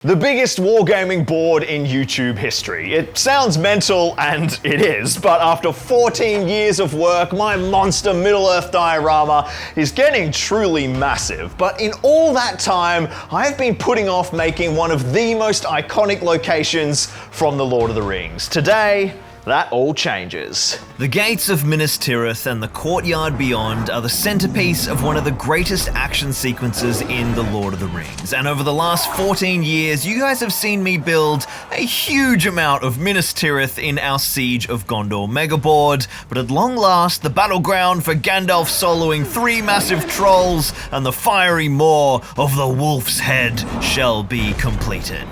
The biggest wargaming board in YouTube history. It sounds mental, and it is, but after 14 years of work, my monster Middle-earth diorama is getting truly massive. But in all that time, I've been putting off making one of the most iconic locations from The Lord of the Rings. Today, that all changes. The gates of Minas Tirith and the courtyard beyond are the centerpiece of one of the greatest action sequences in The Lord of the Rings. And over the last 14 years, you guys have seen me build a huge amount of Minas Tirith in our Siege of Gondor megaboard. But at long last, the battleground for Gandalf soloing 3 massive trolls and the fiery maw of the Wolf's Head shall be completed.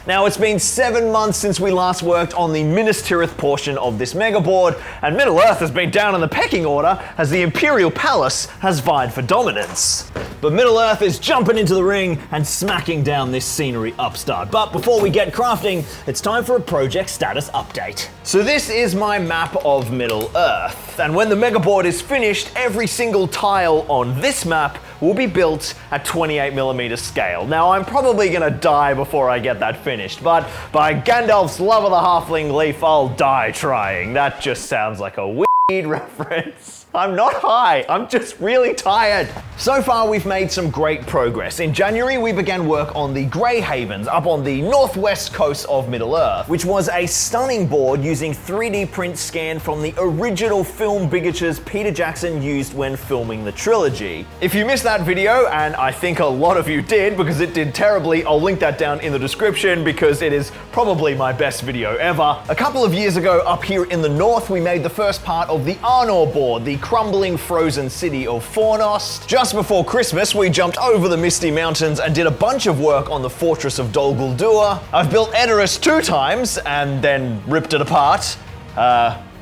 Now, it's been 7 months since we last worked on the Minas Tirith portion of this megaboard, and Middle-earth has been down in the pecking order as the Imperial Palace has vied for dominance. But Middle-earth is jumping into the ring and smacking down this scenery upstart. But before we get crafting, it's time for a project status update. So this is my map of Middle-earth, and when the megaboard is finished, every single tile on this map will be built at 28mm scale. Now, I'm probably gonna die before I get that finished, but by Gandalf's love of the halfling leaf, I'll die trying. That just sounds like a weird reference. I'm not high, I'm just really tired. So far, we've made some great progress. In January, we began work on the Grey Havens up on the northwest coast of Middle-earth, which was a stunning board using 3D print scanned from the original film bigatures Peter Jackson used when filming the trilogy. If you missed that video, and I think a lot of you did because it did terribly, I'll link that down in the description because it is probably my best video ever. A couple of years ago, up here in the north, we made the first part of the Arnor board, the crumbling frozen city of Fornost. Just before Christmas, we jumped over the Misty Mountains and did a bunch of work on the fortress of Dol Guldur. I've built Edoras 2 times and then ripped it apart.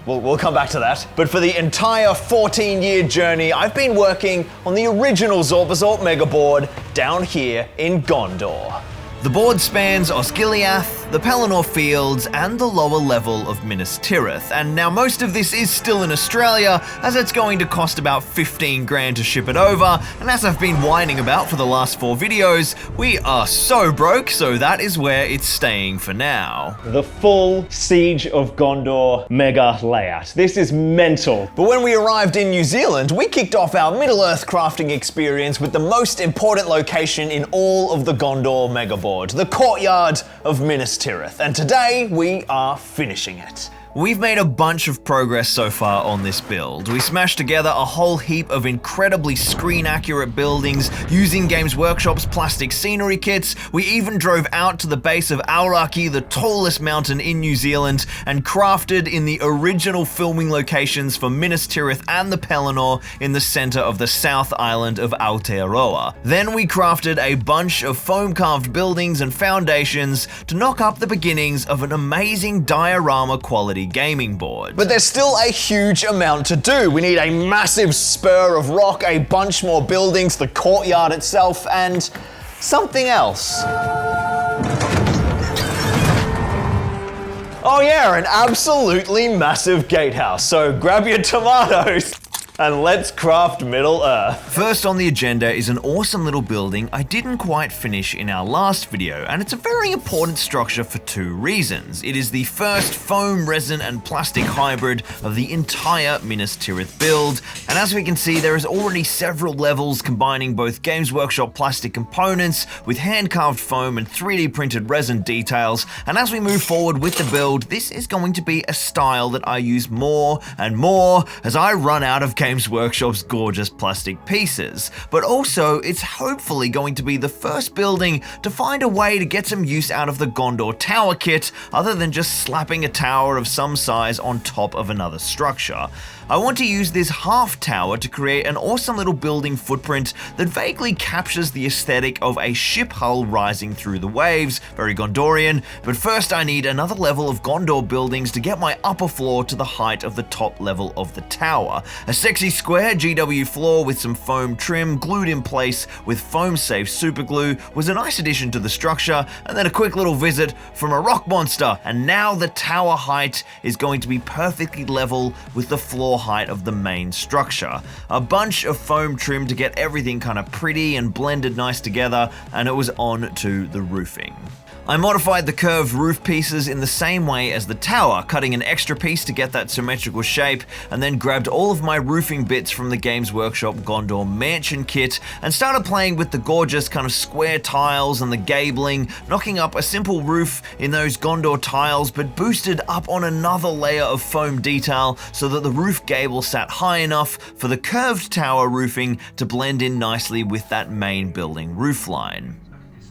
We'll come back to that. But for the entire 14-year journey, I've been working on the original Zorpazorp megaboard down here in Gondor. The board spans Osgiliath, the Pelennor Fields, and the lower level of Minas Tirith, and now most of this is still in Australia, as it's going to cost about 15 grand to ship it over, and as I've been whining about for the last 4 videos, we are so broke, so that is where it's staying for now. The full Siege of Gondor mega layout. This is mental. But when we arrived in New Zealand, we kicked off our Middle-earth crafting experience with the most important location in all of the Gondor megaboard. The courtyard of Minas Tirith, and today we are finishing it. We've made a bunch of progress so far on this build. We smashed together a whole heap of incredibly screen-accurate buildings using Games Workshop's plastic scenery kits. We even drove out to the base of Aoraki, the tallest mountain in New Zealand, and crafted in the original filming locations for Minas Tirith and the Pelennor in the center of the South Island of Aotearoa. Then we crafted a bunch of foam-carved buildings and foundations to knock up the beginnings of an amazing diorama quality gaming board. But there's still a huge amount to do. We need a massive spur of rock, a bunch more buildings, the courtyard itself, and something else. Oh yeah, an absolutely massive gatehouse. So grab your tomatoes and let's craft Middle-earth. First on the agenda is an awesome little building I didn't quite finish in our last video, and it's a very important structure for 2 reasons. It is the first foam, resin, and plastic hybrid of the entire Minas Tirith build, and as we can see, there is already several levels combining both Games Workshop plastic components with hand-carved foam and 3D printed resin details, and as we move forward with the build, this is going to be a style that I use more and more as I run out of Games Workshop's gorgeous plastic pieces, but also it's hopefully going to be the first building to find a way to get some use out of the Gondor tower kit other than just slapping a tower of some size on top of another structure. I want to use this half tower to create an awesome little building footprint that vaguely captures the aesthetic of a ship hull rising through the waves, very Gondorian, but first I need another level of Gondor buildings to get my upper floor to the height of the top level of the tower. A section sexy square GW floor with some foam trim glued in place with foam-safe superglue was a nice addition to the structure, and then a quick little visit from a rock monster, and now the tower height is going to be perfectly level with the floor height of the main structure. A bunch of foam trim to get everything kind of pretty and blended nice together, and it was on to the roofing. I modified the curved roof pieces in the same way as the tower, cutting an extra piece to get that symmetrical shape, and then grabbed all of my roofing bits from the Games Workshop Gondor Mansion kit and started playing with the gorgeous kind of square tiles and the gabling, knocking up a simple roof in those Gondor tiles, but boosted up on another layer of foam detail so that the roof gable sat high enough for the curved tower roofing to blend in nicely with that main building roofline.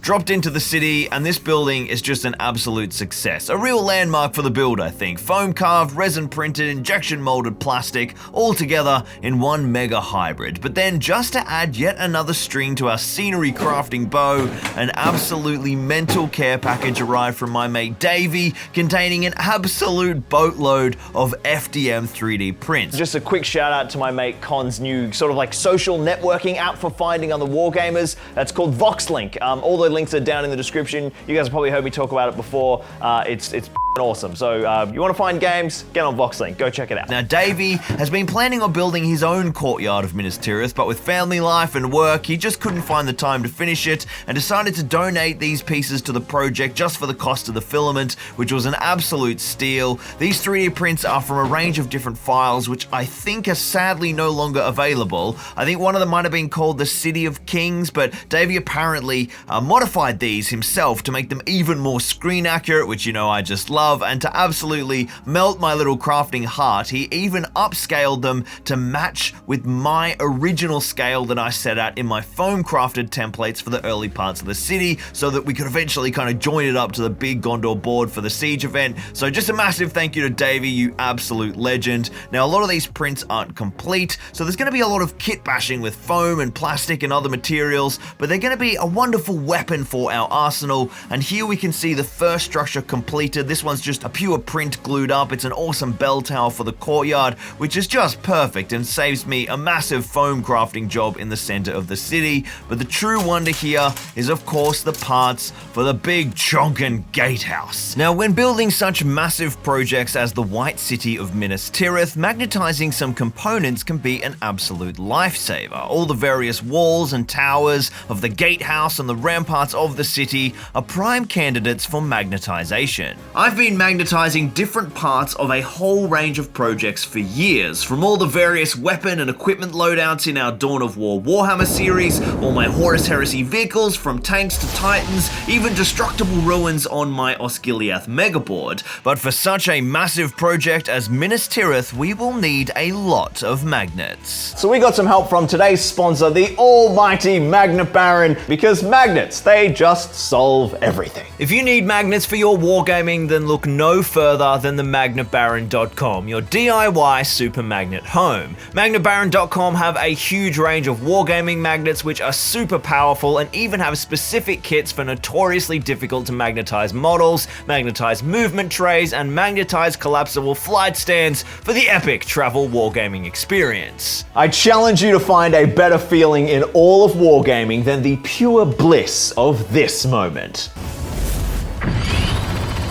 Dropped into the city, and this building is just an absolute success. A real landmark for the build, I think. Foam carved, resin printed, injection molded plastic, all together in one mega hybrid. But then, just to add yet another string to our scenery crafting bow, an absolutely mental care package arrived from my mate Davey, containing an absolute boatload of FDM 3D prints. Just a quick shout out to my mate Con's new sort of like social networking app for finding other wargamers. That's called VoxLink. All the links are down in the description. You guys have probably heard me talk about it before. It's awesome. So you want to find games, get on VoxLink, go check it out. Now Davey has been planning on building his own courtyard of Minas Tirith, but with family life and work, he just couldn't find the time to finish it and decided to donate these pieces to the project just for the cost of the filament, which was an absolute steal. These 3D prints are from a range of different files, which I think are sadly no longer available. I think one of them might have been called the City of Kings, but Davey apparently modified these himself to make them even more screen accurate, which you know I just love. And to absolutely melt my little crafting heart, he even upscaled them to match with my original scale that I set out in my foam crafted templates for the early parts of the city, so that we could eventually kind of join it up to the big Gondor board for the siege event. So just a massive thank you to Davey, you absolute legend. Now a lot of these prints aren't complete, so there's going to be a lot of kit bashing with foam and plastic and other materials, but they're going to be a wonderful weapon for our arsenal. And here we can see the first structure completed. This one's just a pure print glued up. It's an awesome bell tower for the courtyard, which is just perfect and saves me a massive foam crafting job in the center of the city. But the true wonder here is of course the parts for the big chonkin gatehouse. Now when building such massive projects as the White City of Minas Tirith, magnetizing some components can be an absolute lifesaver. All the various walls and towers of the gatehouse and the ramparts of the city are prime candidates for magnetization. I've been magnetizing different parts of a whole range of projects for years, from all the various weapon and equipment loadouts in our Dawn of War Warhammer series, all my Horus Heresy vehicles from tanks to titans, even destructible ruins on my Osgiliath megaboard. But for such a massive project as Minas Tirith, we will need a lot of magnets. So we got some help from today's sponsor, the almighty Magnet Baron, because magnets, they just solve everything. If you need magnets for your wargaming, then look no further than the magnetbaron.com, your DIY super magnet home. Magnetbaron.com have a huge range of wargaming magnets which are super powerful and even have specific kits for notoriously difficult to magnetize models, magnetized movement trays, and magnetized collapsible flight stands for the epic travel wargaming experience. I challenge you to find a better feeling in all of wargaming than the pure bliss of this moment.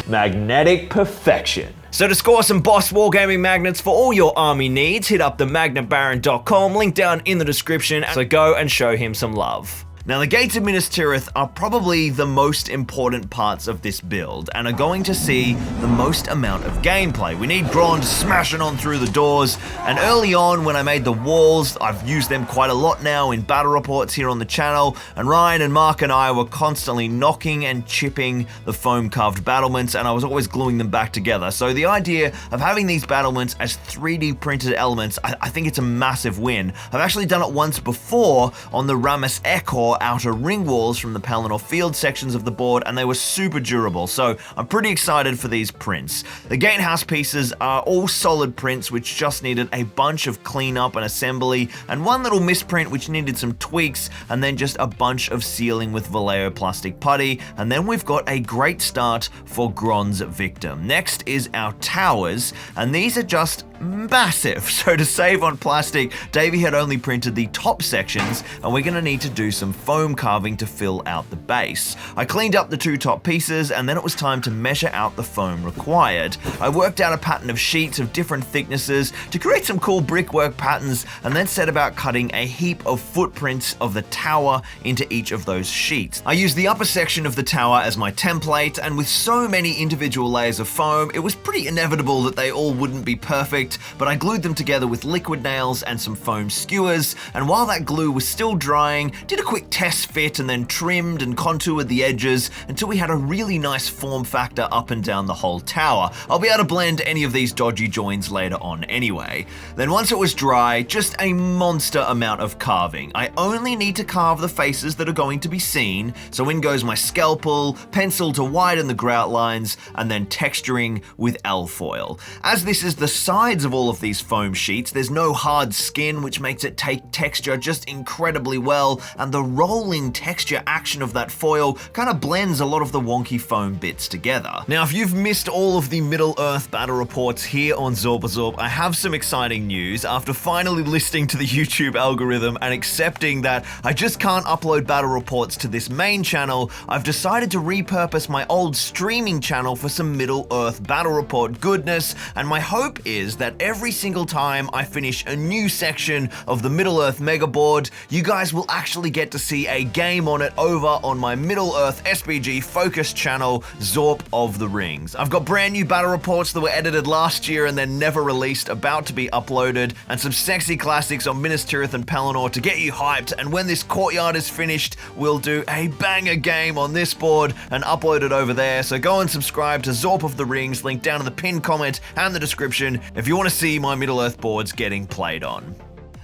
Magnetic perfection. So to score some boss wargaming magnets for all your army needs, hit up the magnetbaron.com, link down in the description, so go and show him some love. Now the gates of Minas Tirith are probably the most important parts of this build and are going to see the most amount of gameplay. We need Grond smashing on through the doors, and early on when I made the walls, I've used them quite a lot now in battle reports here on the channel, and Ryan and Mark and I were constantly knocking and chipping the foam carved battlements, and I was always gluing them back together. So the idea of having these battlements as 3D printed elements, I think it's a massive win. I've actually done it once before on the Ramus Ekor outer ring walls from the Pelennor field sections of the board, and they were super durable, so I'm pretty excited for these prints. The gatehouse pieces are all solid prints which just needed a bunch of cleanup and assembly, and one little misprint which needed some tweaks, and then just a bunch of sealing with Vallejo plastic putty, and then we've got a great start for Grond's victim. Next is our towers, and these are just massive. So to save on plastic, Davey had only printed the top sections, and we're gonna need to do some foam carving to fill out the base. I cleaned up the 2 top pieces, and then it was time to measure out the foam required. I worked out a pattern of sheets of different thicknesses to create some cool brickwork patterns, and then set about cutting a heap of footprints of the tower into each of those sheets. I used the upper section of the tower as my template, and with so many individual layers of foam, it was pretty inevitable that they all wouldn't be perfect, but I glued them together with liquid nails and some foam skewers, and while that glue was still drying, did a quick test fit and then trimmed and contoured the edges until we had a really nice form factor up and down the whole tower. I'll be able to blend any of these dodgy joins later on anyway. Then once it was dry, just a monster amount of carving. I only need to carve the faces that are going to be seen, so in goes my scalpel, pencil to widen the grout lines, and then texturing with alfoil. As this is the sides of all of these foam sheets, there's no hard skin, which makes it take texture just incredibly well, and the rolling texture action of that foil kind of blends a lot of the wonky foam bits together. Now, if you've missed all of the Middle-earth battle reports here on Zorpazorp, I have some exciting news. After finally listening to the YouTube algorithm and accepting that I just can't upload battle reports to this main channel, I've decided to repurpose my old streaming channel for some Middle-earth battle report goodness, and my hope is that every single time I finish a new section of the Middle-earth megaboard, you guys will actually get to see a game on it over on my Middle-earth SBG focused channel, Zorp of the Rings. I've got brand new battle reports that were edited last year and then never released, about to be uploaded, and some sexy classics on Minas Tirith and Pelennor to get you hyped, and when this courtyard is finished, we'll do a banger game on this board and upload it over there, so go and subscribe to Zorp of the Rings, link down in the pinned comment and the description if you want to see my Middle-earth boards getting played on.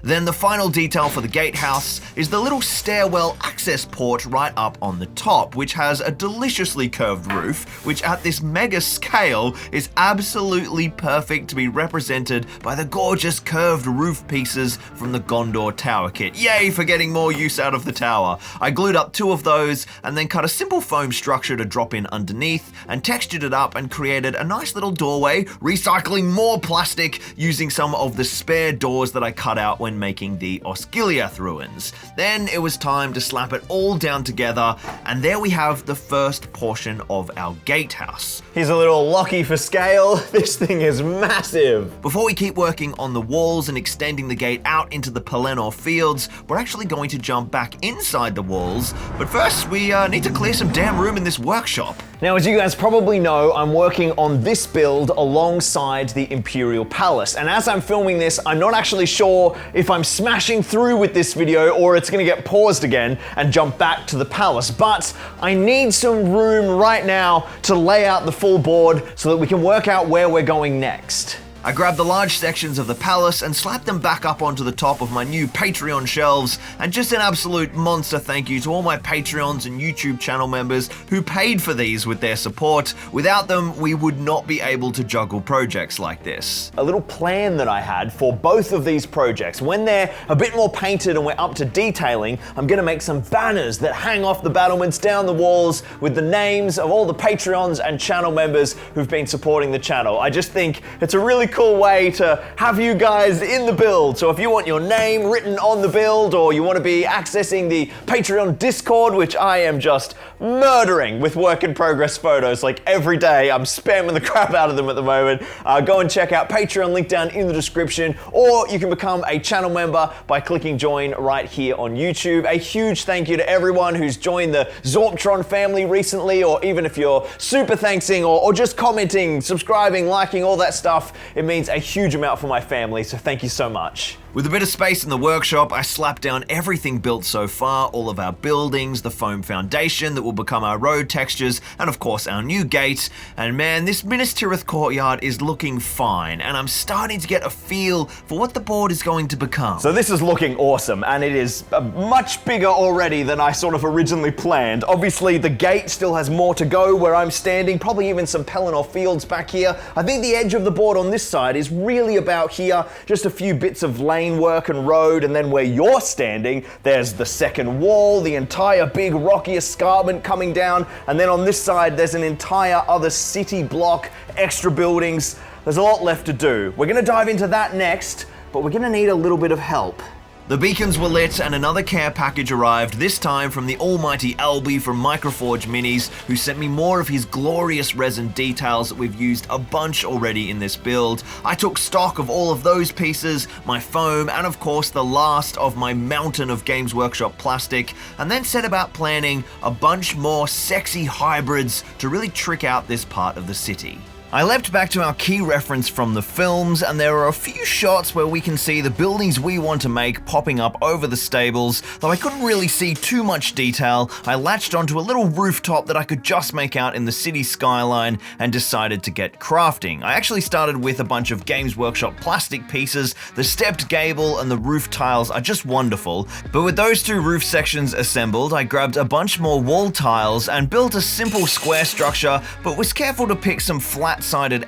Then the final detail for the gatehouse is the little stairwell access port right up on the top, which has a deliciously curved roof, which at this mega scale is absolutely perfect to be represented by the gorgeous curved roof pieces from the Gondor tower kit. Yay for getting more use out of the tower. I glued up 2 of those and then cut a simple foam structure to drop in underneath and textured it up and created a nice little doorway, recycling more plastic using some of the spare doors that I cut out when making the Osgiliath ruins. Then it was time to slap it all down together, and there we have the first portion of our gatehouse. Here's a little Lockie for scale. This thing is massive. Before we keep working on the walls and extending the gate out into the Pelennor fields, we're actually going to jump back inside the walls, but first we need to clear some damn room in this workshop. Now, as you guys probably know, I'm working on this build alongside the Imperial Palace, and as I'm filming this, I'm not actually sure if I'm smashing through with this video or it's gonna get paused again and jump back to the palace, but I need some room right now to lay out the full board so that we can work out where we're going next. I grabbed the large sections of the palace and slapped them back up onto the top of my new Patreon shelves, and just an absolute monster thank you to all my Patreons and YouTube channel members who paid for these with their support. Without them, we would not be able to juggle projects like this. A little plan that I had for both of these projects, when they're a bit more painted and we're up to detailing, I'm gonna make some banners that hang off the battlements down the walls with the names of all the Patreons and channel members who've been supporting the channel. I just think it's a really cool way to have you guys in the build. So if you want your name written on the build, or you want to be accessing the Patreon Discord, which I am just murdering with work in progress photos like every day, I'm spamming the crap out of them at the moment, go and check out Patreon, link down in the description, or you can become a channel member by clicking join right here on YouTube. A huge thank you to everyone who's joined the Zorptron family recently, or even if you're super thanksing or just commenting, subscribing, liking, all that stuff. It means a huge amount for my family, so thank you so much. With a bit of space in the workshop, I slapped down everything built so far, all of our buildings, the foam foundation that will become our road textures, and of course our new gate. And man, this Minas Tirith courtyard is looking fine, and I'm starting to get a feel for what the board is going to become. So this is looking awesome, and it is much bigger already than I sort of originally planned. Obviously, the gate still has more to go where I'm standing, probably even some Pelennor fields back here. I think the edge of the board on this side is really about here, just a few bits of lane work and road, and then where you're standing, there's the second wall, the entire big rocky escarpment coming down, and then on this side, there's an entire other city block, extra buildings. there's a lot left to do. We're gonna dive into that next, but we're gonna need a little bit of help. The beacons were lit and another care package arrived, this time from the almighty Alby from Microforge Minis, who sent me more of his glorious resin details that we've used a bunch already in this build. I took stock of all of those pieces, my foam, and of course the last of my mountain of Games Workshop plastic, and then set about planning a bunch more sexy hybrids to really trick out this part of the city. I leapt back to our key reference from the films, and there are a few shots where we can see the buildings we want to make popping up over the stables. Though I couldn't really see too much detail, I latched onto a little rooftop that I could just make out in the city skyline and decided to get crafting. I actually started with a bunch of Games Workshop plastic pieces. The stepped gable and the roof tiles are just wonderful, but with those two roof sections assembled, I grabbed a bunch more wall tiles and built a simple square structure, but was careful to pick some flat-sided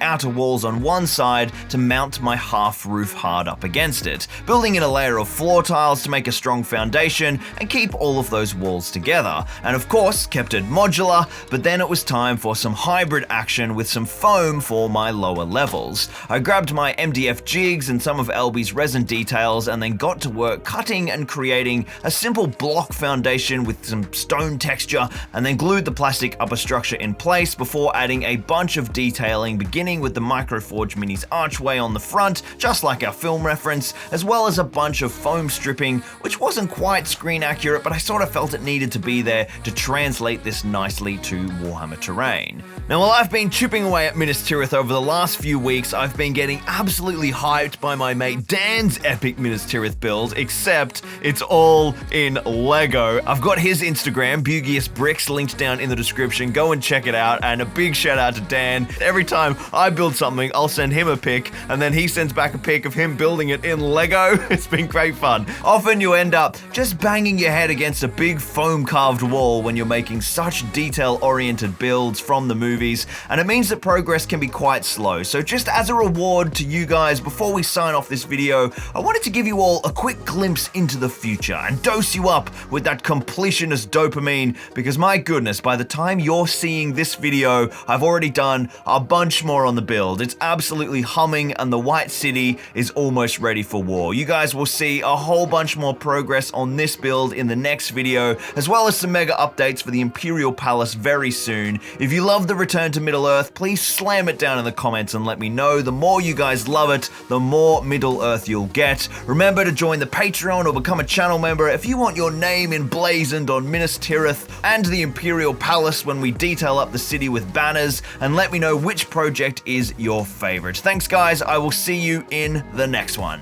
outer walls on one side to mount my half roof hard up against it, building in a layer of floor tiles to make a strong foundation and keep all of those walls together, and of course kept it modular. But then it was time for some hybrid action with some foam for my lower levels. I grabbed my MDF jigs and some of Alby's resin details and then got to work cutting and creating a simple block foundation with some stone texture, and then glued the plastic upper structure in place before adding a bunch of detailing, beginning with the Microforge Minis archway on the front, just like our film reference, as well as a bunch of foam stripping, which wasn't quite screen accurate, but I sort of felt it needed to be there to translate this nicely to Warhammer terrain. Now, while I've been chipping away at Minas Tirith over the last few weeks, I've been getting absolutely hyped by my mate Dan's epic Minas Tirith build, except it's all in Lego. I've got his Instagram, Bugius Bricks, linked down in the description. Go and check it out, and a big shout out to Dan. Every time I build something, I'll send him a pic, and then he sends back a pic of him building it in Lego. It's been great fun. Often you end up just banging your head against a big foam carved wall when you're making such detail-oriented builds from the movies, and it means that progress can be quite slow. So just as a reward to you guys, before we sign off this video, I wanted to give you all a quick glimpse into the future and dose you up with that completionist dopamine, because my goodness, by the time you're seeing this video, I've already done a bunch more on the build. It's absolutely humming, and the White City is almost ready for war. You guys will see a whole bunch more progress on this build in the next video, as well as some mega updates for the Imperial Palace very soon. If you love the return to Middle-earth, please slam it down in the comments and let me know. The more you guys love it, the more Middle-earth you'll get. Remember to join the Patreon or become a channel member if you want your name emblazoned on Minas Tirith and the Imperial Palace when we detail up the city with banners, and let me know which project is your favorite. Thanks guys, I will see you in the next one.